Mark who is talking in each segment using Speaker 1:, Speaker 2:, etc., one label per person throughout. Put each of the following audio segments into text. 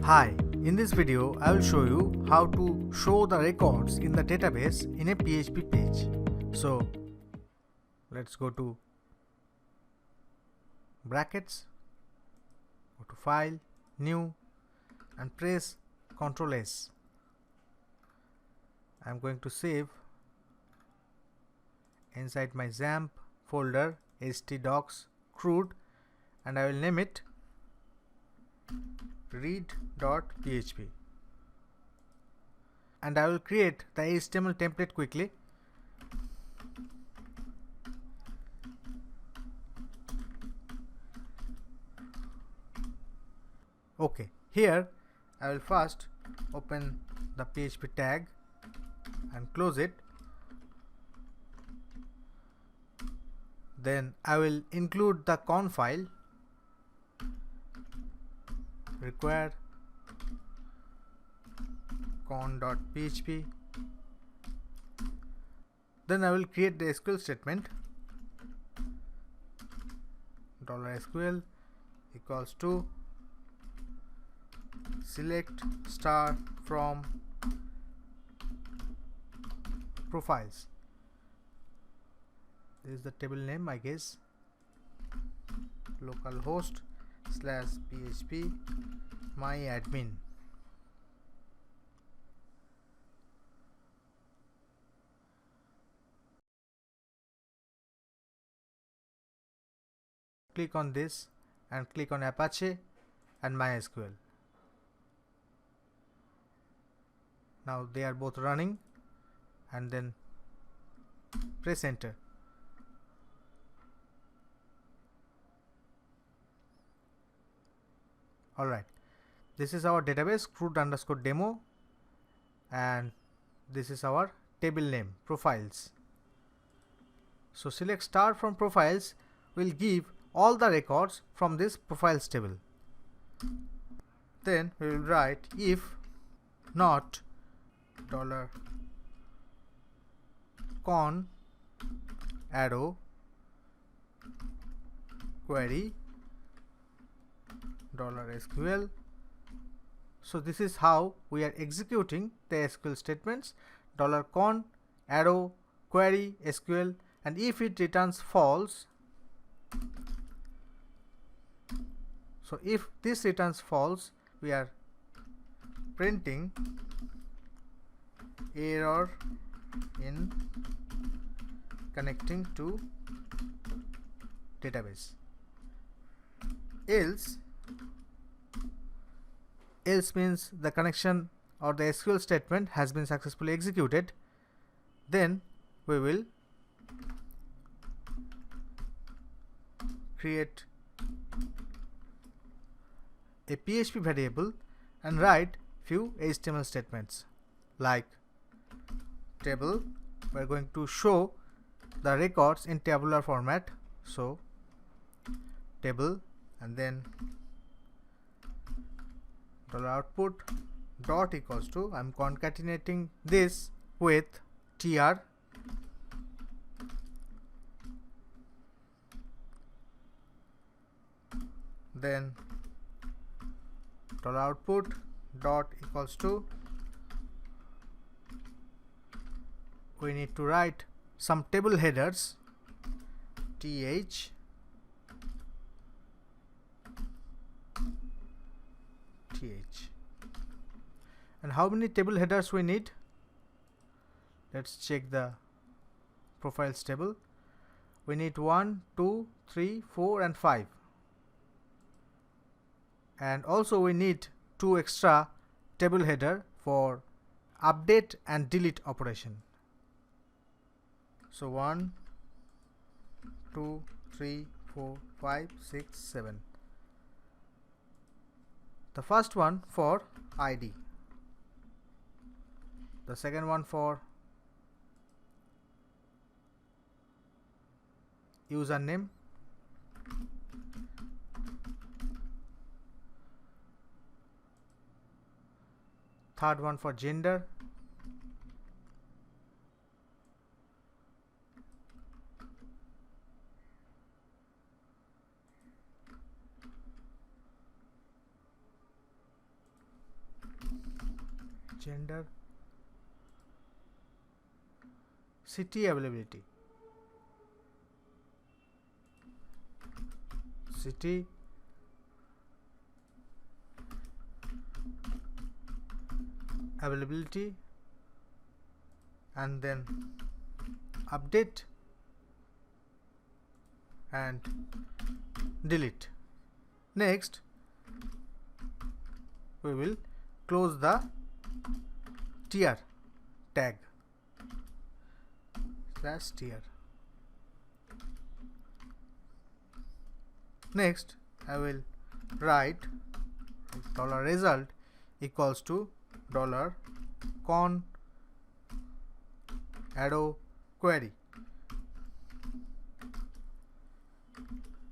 Speaker 1: Hi, in this video I will show you how to show the records in the database in a PHP page. So let's go to brackets, go to file, new and press Ctrl S. I am going to save inside my XAMPP folder htdocs CRUD and I will name it read.php, and I will create the HTML template quickly. Okay, here I will first open the PHP tag and close it. Then I will include the conf file, require con.php. Then I will create the SQL statement $SQL equals to select star from profiles. This is the table name, I guess, localhost /php myadmin. Click on this and click on Apache and MySQL. Now they are both running, and then press enter. Alright, this is our database CRUD_demo, and this is our table name profiles. So select star from profiles will give all the records from this profiles table. Then we will write if not $con arrow query $SQL. So this is how we are executing the SQL statements: $con arrow query SQL, and if it returns false, so if this returns false, we are printing error in connecting to database. Else means the connection or the SQL statement has been successfully executed. Then we will create a PHP variable and write few HTML statements like table. We are going to show the records in tabular format, so table, and then $output dot equals to, I'm concatenating this with tr, then $output dot equals to, we need to write some table headers th, and how many table headers we need? Let's check the profiles table. We need 1, 2, 3, 4 and 5, and also we need 2 extra table header for update and delete operation. So 1, 2, 3, 4, 5, 6, 7. The first one for ID, the second one for username, third one for gender, gender, city availability, city, availability, and then update and delete. Next, we will close the tier tag /tier. Next, I will write $result equals to $con arrow query.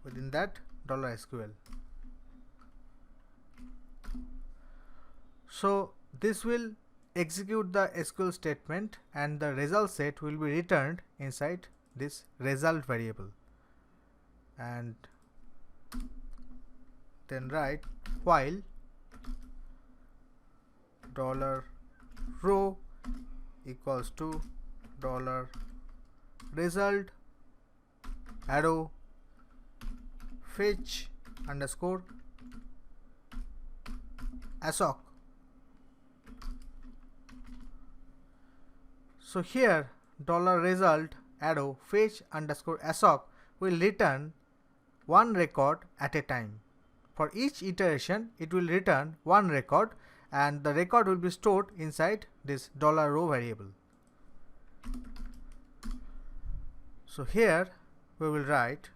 Speaker 1: Within that, $SQL. So this will execute the SQL statement and the result set will be returned inside this result variable, and then write while $row equals to $result arrow fetch underscore assoc. So here $result arrow fetch underscore assoc will return one record at a time. For each iteration it will return one record, and the record will be stored inside this $row variable. So here we will write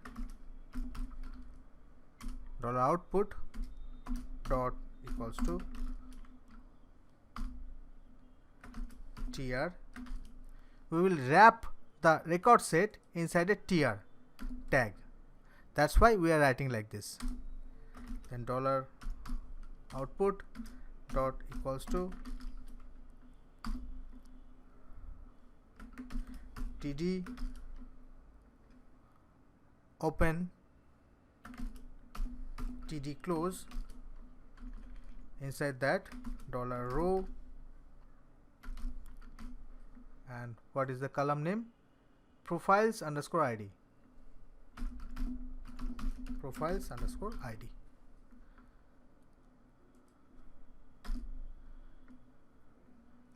Speaker 1: $output dot equals to tier. We will wrap the record set inside a tier tag. That's why we are writing like this. Then $output dot equals to td open td close. Inside that $row, and what is the column name? Profiles underscore id. Profiles underscore id.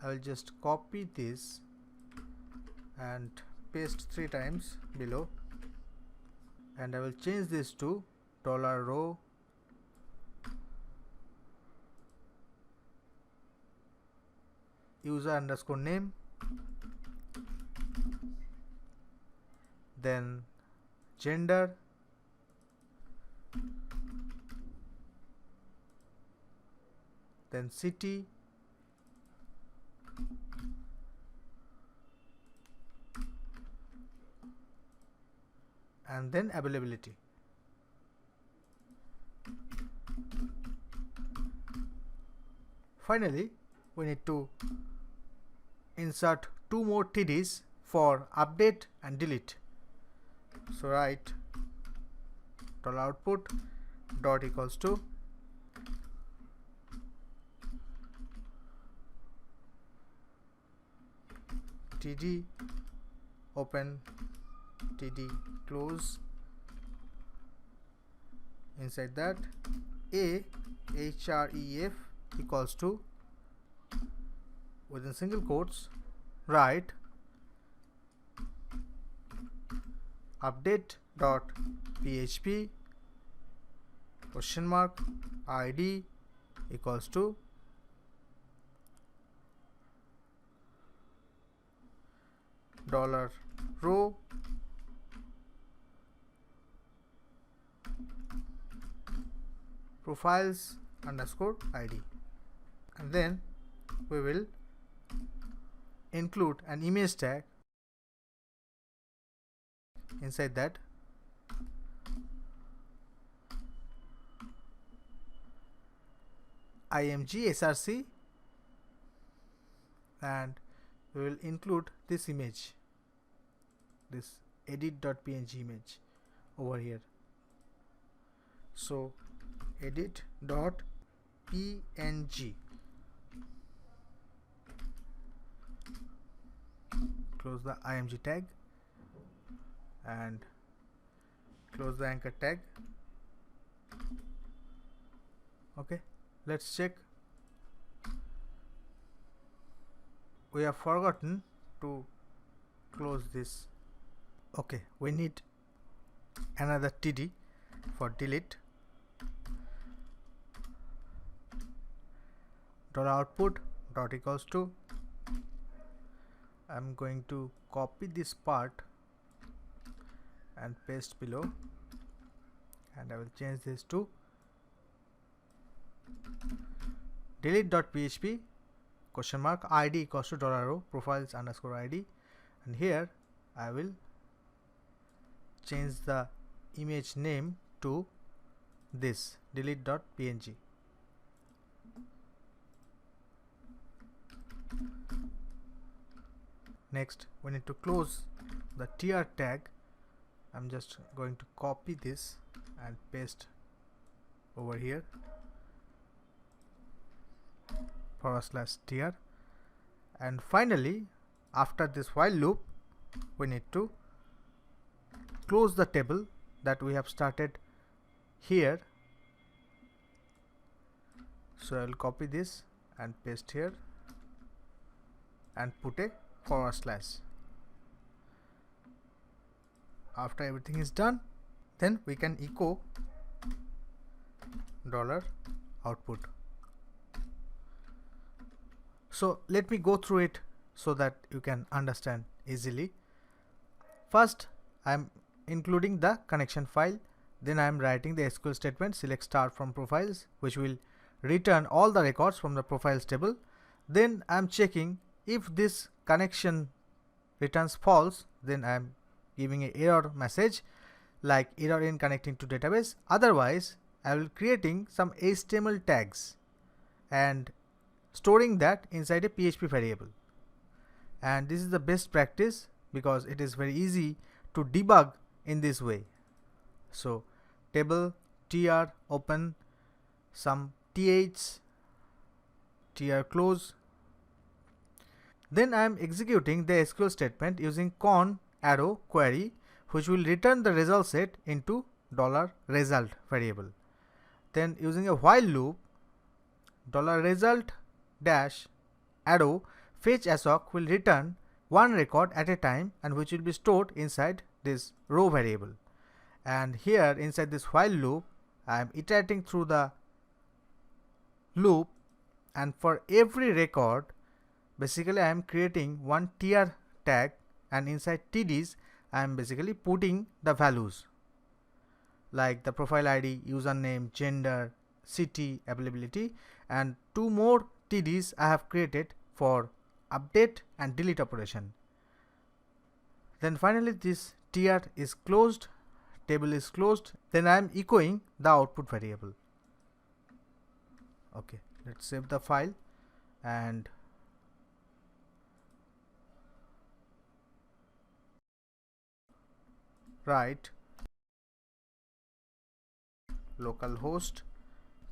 Speaker 1: I will just copy this and paste 3 times below, and I will change this to $row user underscore name, then gender, then city, and then availability. Finally, we need to insert 2 more TDs for update and delete. So write $output dot equals to td open td close. Inside that href equals to, within single quotes, write update dot php question mark id equals to $row profiles underscore id, and then we will include an image tag. Inside that img src, and we will include this image, this edit.png image over here. So edit.png, close the img tag and close the anchor tag. Okay, let's check. We have forgotten to close this. Okay, we need another td for delete. $output dot equals to, I'm going to copy this part and paste below, and I will change this to delete.php $id equals to $row profiles underscore id, and here I will change the image name to this delete.png. Next, we need to close the tr tag. I'm just going to copy this and paste over here, /tr. And finally, after this while loop, we need to close the table that we have started here. So I will copy this and paste here and put a /. After everything is done, then we can echo $output. So let me go through it so that you can understand easily. First, I am including the connection file. Then I am writing the SQL statement select star from profiles, which will return all the records from the profiles table. Then I am checking if this connection returns false, then I am giving an error message like error in connecting to database. Otherwise, I will creating some HTML tags and storing that inside a PHP variable. And this is the best practice because it is very easy to debug in this way. So table tr open, some th, tr close. Then I am executing the SQL statement using con arrow query, which will return the result set into $result variable. Then using a while loop, $result dash arrow fetch assoc will return one record at a time, and which will be stored inside this row variable. And here inside this while loop, I am iterating through the loop, and for every record basically I am creating one tr tag, and inside tds I am basically putting the values like the profile id, username, gender, city, availability, and two more tds I have created for update and delete operation. Then finally this tr is closed, table is closed. Then I am echoing the output variable. Okay, let's save the file and write localhost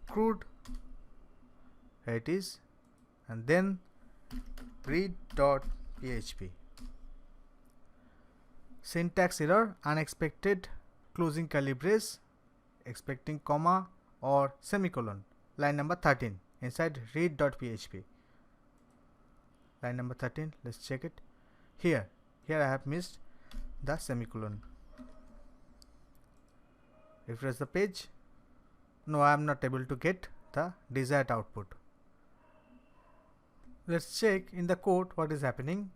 Speaker 1: CRUD, here it is, and then read.php. Syntax error, unexpected, closing curly brace, expecting comma or semicolon, line number 13 inside read.php. Line number 13, let's check it. Here I have missed the semicolon. Refresh the page. No, I am not able to get the desired output. Let's check in the code what is happening.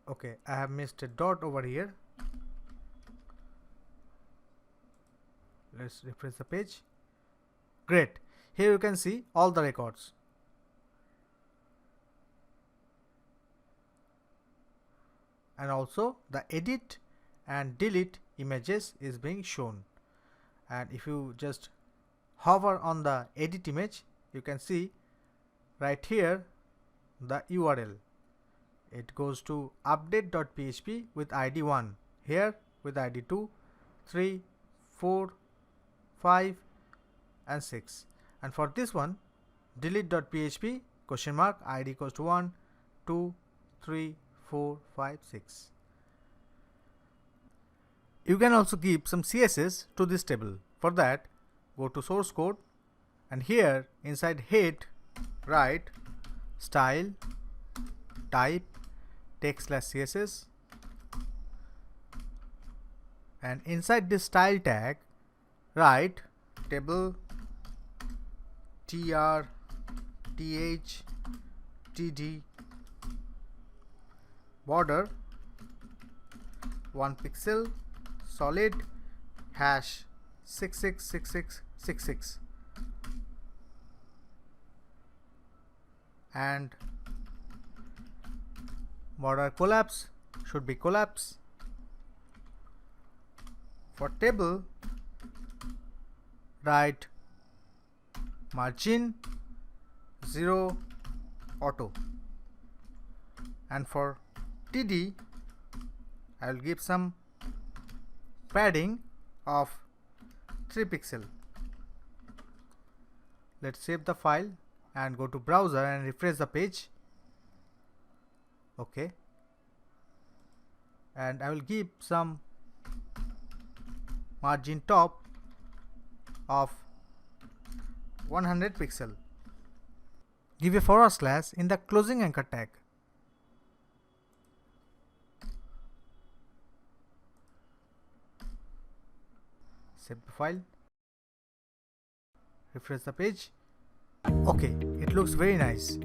Speaker 1: Okay, I have missed a dot over here. Let's refresh the page. Great. Here you can see all the records. And also the edit and delete images is being shown. And if you just hover on the edit image, you can see right here the URL. It goes to update.php with id 1, here with id 2, 3, 4, 5 and 6. And for this one, delete.php id equals to 1, 2, 3, 4, 5, 6. You can also give some CSS to this table. For that, go to source code and here inside head write style type text/css, and inside this style tag write table tr th td border 1 pixel solid hash 666666 and border collapse should be collapse. For table write margin 0 auto, and for TD I will give some padding of 3 pixel. Let's save the file and go to browser and refresh the page. Okay, and I will give some margin top of 100 pixel. Give a forward slash in the closing anchor tag. Save the file, refresh the page. Okay, it looks very nice.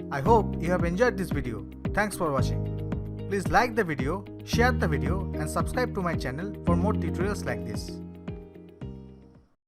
Speaker 1: I hope you have enjoyed this video. Thanks for watching. Please like the video, share the video and subscribe to my channel for more tutorials like this.